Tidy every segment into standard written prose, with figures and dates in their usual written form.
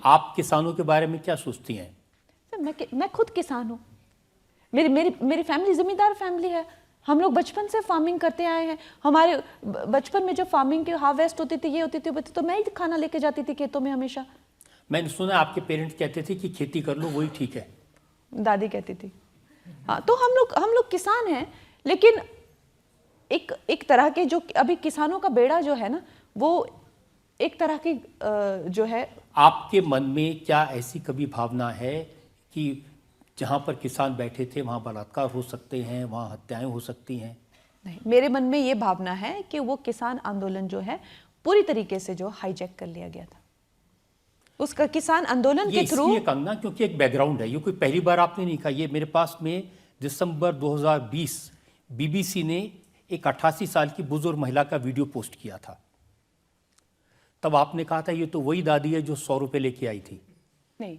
आप किसानों के बारे में क्या सोचती हैं? सर मैं खुद किसान हूँ। मेरी मेरी मेरी फैमिली जिम्मेदार फैमिली है। हम लोग बचपन से फार्मिंग करते आए हैं। हमारे बचपन में जब फार्मिंग की हार्वेस्ट होती थी, ये होती थी, तो मैं ही खाना लेके जाती थी खेतों में हमेशा। मैंने सुना आपके पेरेंट्स कहते थे कि खेती कर लो, वही ठीक है। दादी कहती थी। हाँ, तो हम लोग किसान हैं, लेकिन एक तरह के जो अभी किसानों का बेड़ा जो है ना, वो एक तरह की जो है। आपके मन में क्या ऐसी कभी भावना है कि जहाँ पर किसान बैठे थे वहाँ बलात्कार हो सकते हैं, वहाँ हत्याएं हो सकती हैं? नहीं, मेरे मन में ये भावना है कि वो किसान आंदोलन जो है पूरी तरीके से जो हाईजैक कर लिया गया था। उसका किसान आंदोलन के थ्रू, ये कंगना क्योंकि एक बैकग्राउंड है, ये कोई पहली बार आपने नहीं कहा। ये मेरे पास में दिसंबर 2020 बीबीसी ने एक 88 साल की बुजुर्ग महिला का वीडियो पोस्ट किया था। तब आपने कहा था ये तो वही दादी है जो 100 रुपए लेके आई थी। नहीं,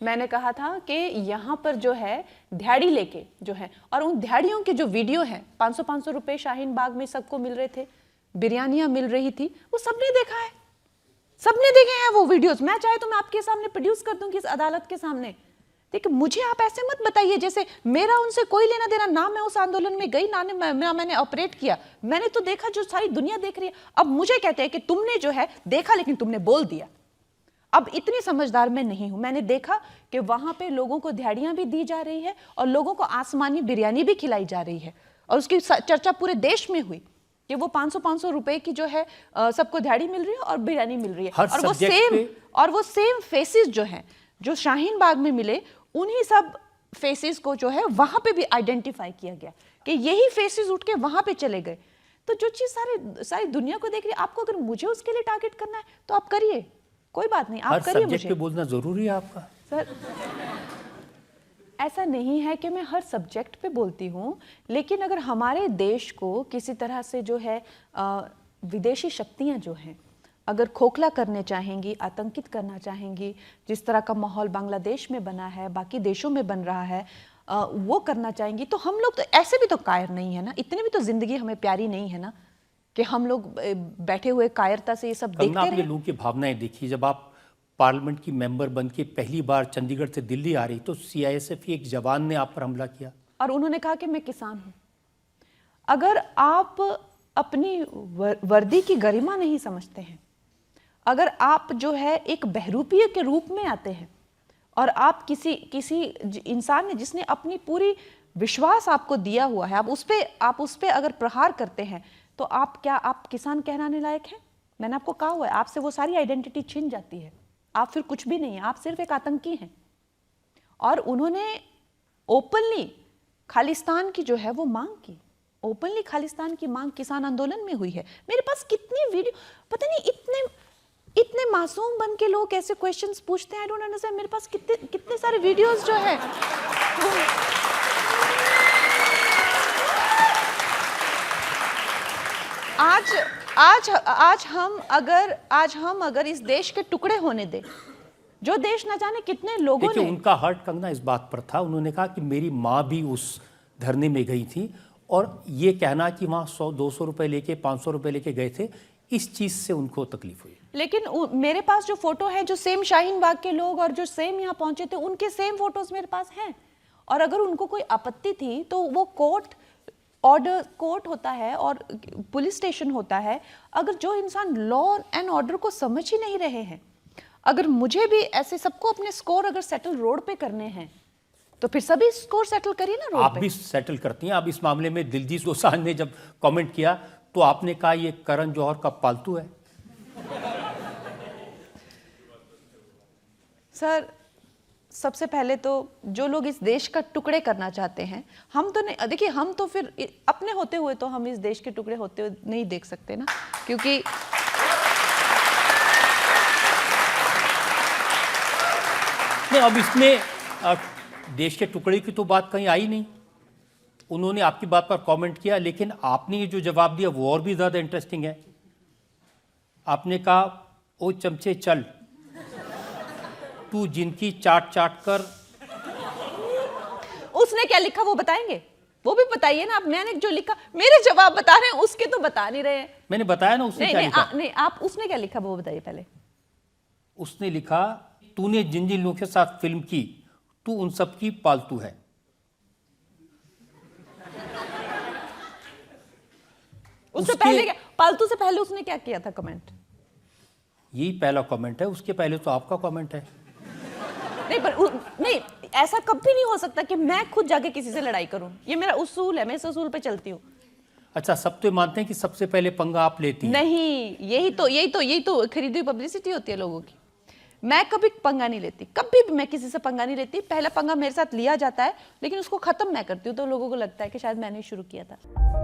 मैंने कहा था कि यहाँ पर जो है दिहाड़ी लेके जो है, और उन दिहाड़ियों के जो वीडियो है, 500-500 रुपए शाहीन बाग में सबको मिल रहे थे, बिरयानियां मिल रही थी, वो सबने देखा है, सबने देखे हैं वो वीडियोस। मैं चाहे तो मैं आपके सामने प्रोड्यूस कर दूंगी इस अदालत के सामने। देखिए, मुझे आप ऐसे मत बताइए जैसे मेरा उनसे कोई लेना देना ना। मैं उस आंदोलन में गई ना, मैंने ऑपरेट किया। मैंने तो देखा जो सारी दुनिया देख रही है। अब मुझे कहते हैं कि तुमने जो है देखा लेकिन तुमने बोल दिया। अब इतनी समझदार मैं नहीं हूं। मैंने देखा कि वहां पे लोगों को दिहाड़ियां भी दी जा रही है और लोगों को आसमानी बिरयानी भी खिलाई जा रही है, और उसकी चर्चा पूरे देश में हुई कि वो 500-500 रुपए की जो है सबको दिहाड़ी मिल रही है और बिरयानी मिल रही है। और वो सेम फेसेस जो है जो शाहीन बाग में मिले, उन्हीं सब फेसेस को जो है वहां पे भी आइडेंटिफाई किया गया कि यही फेसेस उठ के वहां पे चले गए। तो जो चीज सारी दुनिया को देख रही है, आपको अगर मुझे उसके लिए टारगेट करना है तो आप करिए, कोई बात नहीं, आप करिए। मुझे पे बोलना जरूरी है आपका? सर, ऐसा नहीं है कि मैं हर सब्जेक्ट पे बोलती हूँ, लेकिन अगर हमारे देश को किसी तरह से जो है विदेशी शक्तियाँ जो हैं अगर खोखला करने चाहेंगी, आतंकित करना चाहेंगी, जिस तरह का माहौल बांग्लादेश में बना है, बाकी देशों में बन रहा है, वो करना चाहेंगी, तो हम लोग तो ऐसे भी तो कायर नहीं है ना, इतने भी तो जिंदगी हमें प्यारी नहीं है ना कि हम लोग बैठे हुए कायरता से ये सब देखते रहे। आपने लोगों की भावनाएं देखी। जब आप पार्लियामेंट की मेंबर बन के पहली बार चंडीगढ़ से दिल्ली आ रही तो सीआईएसएफ के एक जवान ने आप पर हमला किया और उन्होंने कहा कि मैं किसान हूं। अगर आप अपनी वर्दी की गरिमा नहीं समझते हैं, अगर आप जो है एक बहरूपिये के रूप में आते हैं और आप किसी इंसान ने जिसने अपनी पूरी विश्वास आपको दिया हुआ है, आप उस पे अगर प्रहार करते हैं, तो आप किसान कहलाने लायक हैं? मैंने आपको कहा हुआ है, आपसे वो सारी आइडेंटिटी छिन जाती है, आप फिर कुछ भी नहीं है, आप सिर्फ एक आतंकी हैं। और उन्होंने ओपनली खालिस्तान की जो है वो मांग की, ओपनली खालिस्तान की मांग किसान आंदोलन में हुई है। मेरे पास कितनी वीडियो, पता नहीं इतने मासूम बन के लोग ऐसे क्वेश्चंस पूछते हैं, आई डोंट अंडरस्टैंड। मेरे पास कितने सारे वीडियोस जो है। आज हम अगर इस देश के टुकड़े होने दें, जो देश न जाने कितने लोगों ने, उनका हर्ट कंगना इस बात पर था, उन्होंने कहा कि मेरी माँ भी उस धरने में गई थी, और ये कहना कि वहाँ 100-200 रुपए लेके 500 रुपए लेके गए थे, इस चीज से उनको तकलीफ हुई। लेकिन मेरे पास जो फोटो है, जो सेम शाहीन बाग के लोग और जो सेम यहाँ पहुंचे थे, उनके सेम फोटोज मेरे पास हैं। और अगर उनको कोई आपत्ति थी तो वो कोर्ट होता है और पुलिस स्टेशन होता है। अगर जो इंसान लॉ एंड ऑर्डर को समझ ही नहीं रहे हैं, अगर मुझे भी ऐसे सबको अपने स्कोर अगर सेटल रोड पे करने हैं, तो फिर सभी स्कोर सेटल करिए ना रोड पे। आप भी सेटल करती हैं। आप इस मामले में दिलजीत दोसांझ ने जब कमेंट किया तो आपने कहा ये करण जौहर का पालतू है। सर, सबसे पहले तो जो लोग इस देश का टुकड़े करना चाहते हैं, हम तो नहीं, देखिए हम तो फिर अपने होते हुए तो हम इस देश के टुकड़े होते हुए नहीं देख सकते ना, क्योंकि नहीं, अब इसमें देश के टुकड़े की तो बात कहीं आई नहीं। उन्होंने आपकी बात पर कमेंट किया, लेकिन आपने ये जो जवाब दिया वो और भी ज्यादा इंटरेस्टिंग है। आपने कहा, ओ चमचे चल, तू जिनकी चाट कर। उसने क्या लिखा वो बताएंगे? वो भी बताइए ना। आप, मैंने जो लिखा, मेरे जवाब बता रहे हैं, उसके तो बता नहीं रहे हैं। मैंने बताया ना उसने क्या लिखा। नहीं, आप उसने क्या लिखा वो बताइए पहले। उसने लिखा तूने जिन जिन लोगों के साथ फिल्म की तू उन सब की पालतू है। उससे पहले क्या, पालतू से पहले उसने क्या किया था कमेंट? यही पहला कमेंट है, उसके पहले तो आपका कमेंट है। नहीं पर नहीं, ऐसा कभी नहीं हो सकता कि मैं खुद जाके किसी से लड़ाई करूं। ये मेरा उसूल है, मैं इस उसूल पे चलती हूँ। अच्छा, सब तो मानते हैं कि सबसे पहले पंगा आप लेती हैं। नहीं, यही तो खरीदी हुई पब्लिसिटी होती है लोगों की। मैं कभी पंगा नहीं लेती, कभी भी मैं किसी से पंगा नहीं लेती। पहला पंगा मेरे साथ लिया जाता है, लेकिन उसको खत्म मैं करती हूँ, तो लोगों को लगता है कि शायद मैंने शुरू किया था।